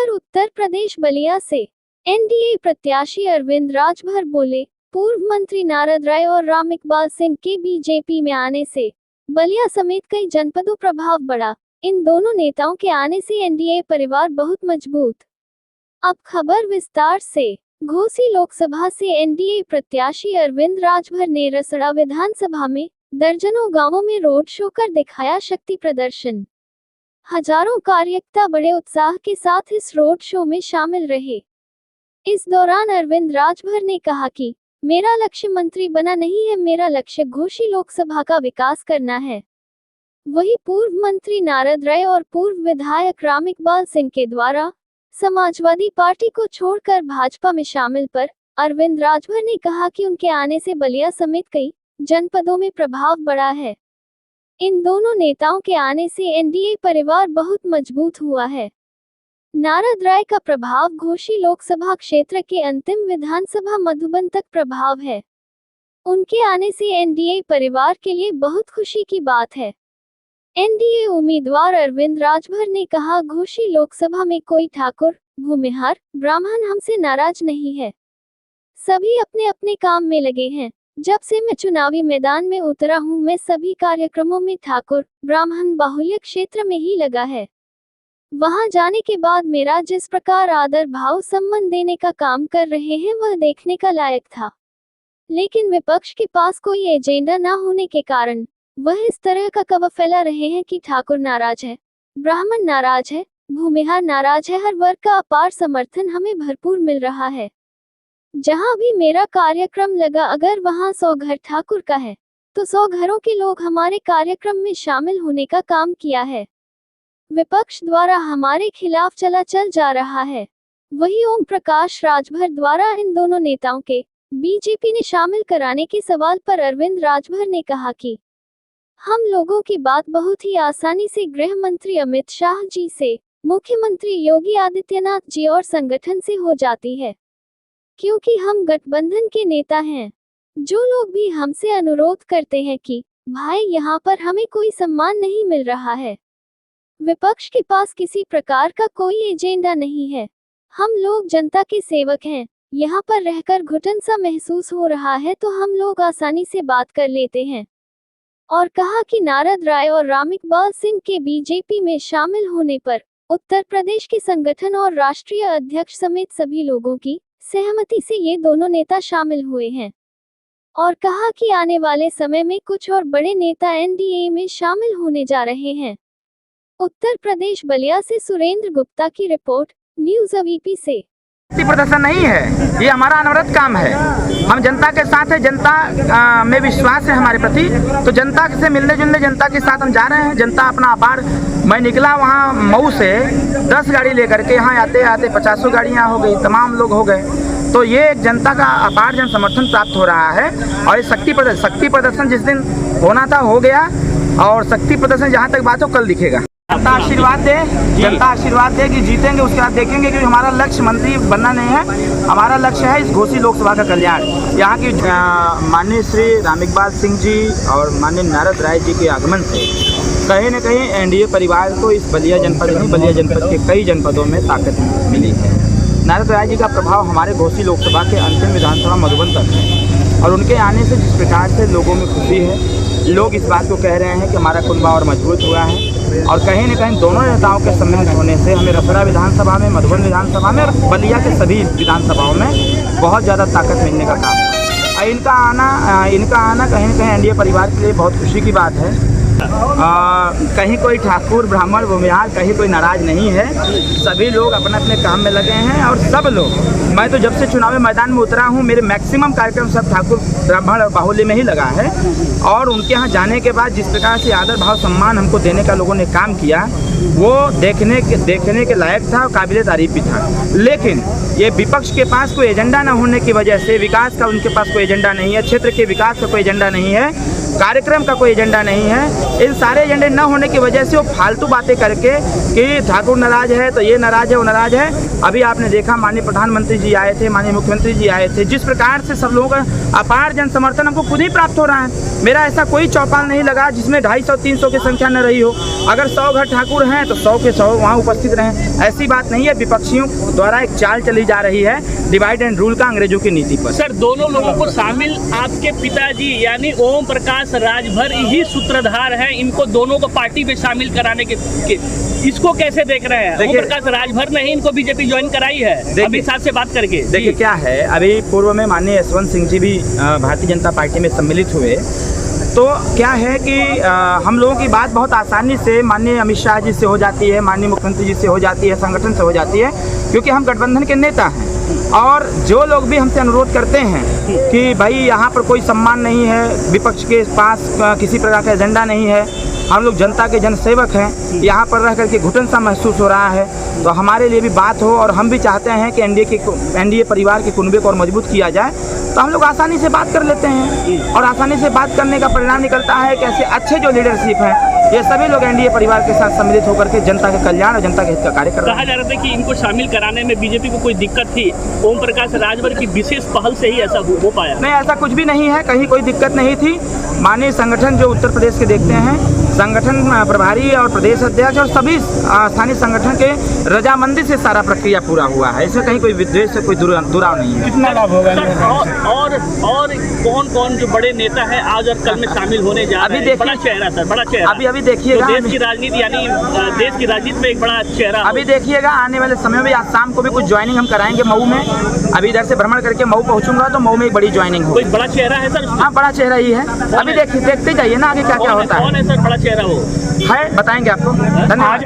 खबर उत्तर प्रदेश बलिया से। एनडीए प्रत्याशी अरविंद राजभर बोले, पूर्व मंत्री नारद राय और राम इकबाल सिंह के बीजेपी में आने से बलिया समेत कई जनपदों प्रभाव बढ़ा। इन दोनों नेताओं के आने से एनडीए परिवार बहुत मजबूत। अब खबर विस्तार से। घोसी लोकसभा से एनडीए प्रत्याशी अरविंद राजभर ने रसड़ा विधानसभा में दर्जनों गांवों में रोड शो कर दिखाया शक्ति प्रदर्शन। हजारों कार्यकर्ता बड़े उत्साह के साथ इस रोड शो में शामिल रहे। इस दौरान अरविंद राजभर ने कहा कि मेरा लक्ष्य मंत्री बना नहीं है, मेरा लक्ष्य घोसी लोकसभा का विकास करना है। वही पूर्व मंत्री नारद राय और पूर्व विधायक राम इकबाल सिंह के द्वारा समाजवादी पार्टी को छोड़कर भाजपा में शामिल पर अरविंद राजभर ने कहा कि उनके आने से बलिया समेत कई जनपदों में प्रभाव बढ़ा है। इन दोनों नेताओं के आने से एनडीए परिवार बहुत मजबूत हुआ है। नारद राय का प्रभाव घोसी लोकसभा क्षेत्र के अंतिम विधानसभा मधुबन तक प्रभाव है। उनके आने से एनडीए परिवार के लिए बहुत खुशी की बात है। एनडीए उम्मीदवार अरविंद राजभर ने कहा, घोसी लोकसभा में कोई ठाकुर, भूमिहार, ब्राह्मण हमसे नाराज नहीं है। सभी अपने अपने काम में लगे हैं। जब से मैं चुनावी मैदान में उतरा हूं, मैं सभी कार्यक्रमों में ठाकुर ब्राह्मण बाहुल्य क्षेत्र में ही लगा है। वहां जाने के बाद मेरा जिस प्रकार आदर भाव सम्मान देने का काम कर रहे हैं वह देखने का लायक था। लेकिन विपक्ष के पास कोई एजेंडा न होने के कारण वह इस तरह का कवा फैला रहे हैं कि ठाकुर नाराज है, ब्राह्मण नाराज है, भूमिहार नाराज है। हर वर्ग का अपार समर्थन हमें भरपूर मिल रहा है। जहां भी मेरा कार्यक्रम लगा, अगर वहां 100 घर ठाकुर का है तो 100 घरों के लोग हमारे कार्यक्रम में शामिल होने का काम किया है। विपक्ष द्वारा हमारे खिलाफ चल जा रहा है। वही ओम प्रकाश राजभर द्वारा इन दोनों नेताओं के बीजेपी ने शामिल कराने के सवाल पर अरविंद राजभर ने कहा कि हम लोगों की बात बहुत ही आसानी से गृह मंत्री अमित शाह जी से, मुख्यमंत्री योगी आदित्यनाथ जी और संगठन से हो जाती है, क्योंकि हम गठबंधन के नेता हैं। जो लोग भी हमसे अनुरोध करते हैं कि भाई यहाँ पर हमें कोई सम्मान नहीं मिल रहा है, विपक्ष के पास किसी प्रकार का कोई एजेंडा नहीं है। हम लोग जनता के सेवक हैं। यहाँ पर रहकर घुटन सा महसूस हो रहा है तो हम लोग आसानी से बात कर लेते हैं। और कहा कि नारद राय और राम इकबाल सिंह के बीजेपी में शामिल होने पर उत्तर प्रदेश के संगठन और राष्ट्रीय अध्यक्ष समेत सभी लोगों की सहमति से ये दोनों नेता शामिल हुए हैं। और कहा कि आने वाले समय में कुछ और बड़े नेता एनडीए में शामिल होने जा रहे हैं। उत्तर प्रदेश बलिया से सुरेंद्र गुप्ता की रिपोर्ट, न्यूज़ अवीपी से। प्रदर्शन नहीं है, ये हमारा अनवरत काम है। हम जनता के साथ है, जनता में विश्वास है हमारे प्रति, तो जनता से मिलने जुलने जनता के साथ हम जा रहे हैं। जनता अपना अपार, मैं निकला वहाँ मऊ से 10 गाड़ी लेकर के, यहाँ आते आते 50 गाड़ियाँ हो गई, तमाम लोग हो गए। तो ये एक जनता का अपार जन समर्थन प्राप्त हो रहा है। और ये शक्ति प्रदर्शन जिस दिन होना था हो गया, और शक्ति प्रदर्शन जहाँ तक बात हो कल दिखेगा। जनता आशीर्वाद दे, जनता आशीर्वाद दे कि जीतेंगे, उसके बाद देखेंगे। क्योंकि हमारा लक्ष्य मंत्री बनना नहीं है, हमारा लक्ष्य है इस घोसी लोकसभा का कल्याण। यहाँ की माननीय श्री राम इकबाल सिंह जी और माननीय नारद राय जी के आगमन से कहीं न कहीं एनडीए परिवार को इस बलिया जनपद नहीं, बलिया जनपद के कई जनपदों में ताकत मिली है। नारद राय जी का प्रभाव हमारे घोसी लोकसभा के अंतिम विधानसभा मधुबन तक है, और उनके आने से जिस प्रकार से लोगों में खुशी है, लोग इस बात को कह रहे हैं कि हमारा कुनबा और मजबूत हुआ है। और कहीं न कहीं दोनों नेताओं के सम्मिलित होने से हमें रसड़ा विधानसभा में, मधुबन विधानसभा में और बलिया के सभी विधानसभाओं में बहुत ज़्यादा ताकत मिलने का काम है। और इनका आना कहीं न कहीं एनडीए परिवार के लिए बहुत खुशी की बात है। कहीं कोई ठाकुर, ब्राह्मण, भूमिहार, कहीं कोई नाराज नहीं है। सभी लोग अपने अपने काम में लगे हैं। और सब लोग, मैं तो जब से चुनावी मैदान में उतरा हूं, मेरे मैक्सिमम कार्यक्रम सब ठाकुर, ब्राह्मण और बाहुल्य में ही लगा है। और उनके यहाँ जाने के बाद जिस प्रकार से आदर भाव सम्मान हमको देने का लोगों ने काम किया, वो देखने के लायक था और काबिल तारीफ भी था। लेकिन ये विपक्ष के पास कोई एजेंडा न होने की वजह से, विकास का उनके पास कोई एजेंडा नहीं है, क्षेत्र के विकास का कोई एजेंडा नहीं है, कार्यक्रम का कोई एजेंडा नहीं है। इन सारे एजेंडे न होने की वजह से वो फालतू बातें करके कि ठाकुर नाराज है तो ये नाराज है वो नाराज है। अभी आपने देखा माननीय प्रधानमंत्री जी आए थे, माननीय मुख्यमंत्री जी आए थे, जिस प्रकार से सब लोगों का अपार जन समर्थन हमको खुद ही प्राप्त हो रहा है। मेरा ऐसा कोई चौपाल नहीं लगा जिसमें 250-300 की संख्या न रही हो। अगर 100 घर ठाकुर हैं तो 100 के 100 वहाँ उपस्थित रहें, ऐसी बात नहीं है। विपक्षियों द्वारा एक चाल चली जा रही है डिवाइड एंड रूल का अंग्रेजों की नीति पर। सर, दोनों लोगों को शामिल आपके पिताजी यानी ओम प्रकाश राजभर ही सूत्रधार हैं, इनको दोनों को पार्टी में शामिल कराने के इसको कैसे देख रहे हैं? ओम प्रकाश राजभर ने ही इनको बीजेपी ज्वाइन कराई है अभी साथ से बात करके। देखिए क्या है, अभी पूर्व में माननीय यशवंत सिंह जी भी भारतीय जनता पार्टी में सम्मिलित हुए। तो क्या है कि हम लोगों की बात बहुत आसानी से माननीय अमित शाह जी से हो जाती है, माननीय मुख्यमंत्री जी से हो जाती है, संगठन से हो जाती है, क्योंकि हम गठबंधन के नेता हैं। और जो लोग भी हमसे अनुरोध करते हैं कि भाई यहाँ पर कोई सम्मान नहीं है, विपक्ष के पास किसी प्रकार का एजेंडा नहीं है, हम लोग जनता के जनसेवक हैं, यहाँ पर रह करके घुटन सा महसूस हो रहा है, तो हमारे लिए भी बात हो और हम भी चाहते हैं कि एनडीए परिवार के कुनबे को और मजबूत किया जाए, तो हम लोग आसानी से बात कर लेते हैं। और आसानी से बात करने का परिणाम निकलता है कि ऐसे अच्छे जो लीडरशिप हैं ये सभी लोग एनडीए परिवार के साथ सम्मिलित होकर के जनता के कल्याण और जनता के हित का कार्य कर रहे हैं। कहा जा रहा था कि इनको शामिल कराने में बीजेपी को कोई दिक्कत थी, ओम प्रकाश राजभर की विशेष पहल से ही ऐसा हो पाया। नहीं, ऐसा कुछ भी नहीं है, कहीं कोई दिक्कत नहीं थी। माननीय संगठन जो उत्तर प्रदेश के देखते हैं, संगठन प्रभारी और प्रदेश अध्यक्ष और सभी स्थानीय संगठन के रजामंदी से सारा प्रक्रिया पूरा हुआ है। इसमें कहीं कोई विद्वेष से कोई दुराव नहीं है। कितना लाभ होगा? और कौन कौन जो बड़े नेता हैं आज और कल में शामिल होने जा रहे हैं? बड़ा चेहरा सर, बड़ा चेहरा। अभी देखिएगा, देश की राजनीति यानी देश की राजनीति में एक बड़ा चेहरा। अभी देखिएगा आने वाले समय में, आज शाम को भी कुछ ज्वाइनिंग हम कराएंगे मऊ में। अभी इधर से भ्रमण करके मऊ पहुंचूंगा तो मऊ में एक बड़ी ज्वाइनिंग होगी। कोई बड़ा चेहरा है सर? हाँ, बड़ा चेहरा ही है। अभी देखते जाइए ना आगे क्या क्या होता है। कौन है सर बड़ा चेहरा? वो है बताएंगे आपको। धन्यवाद।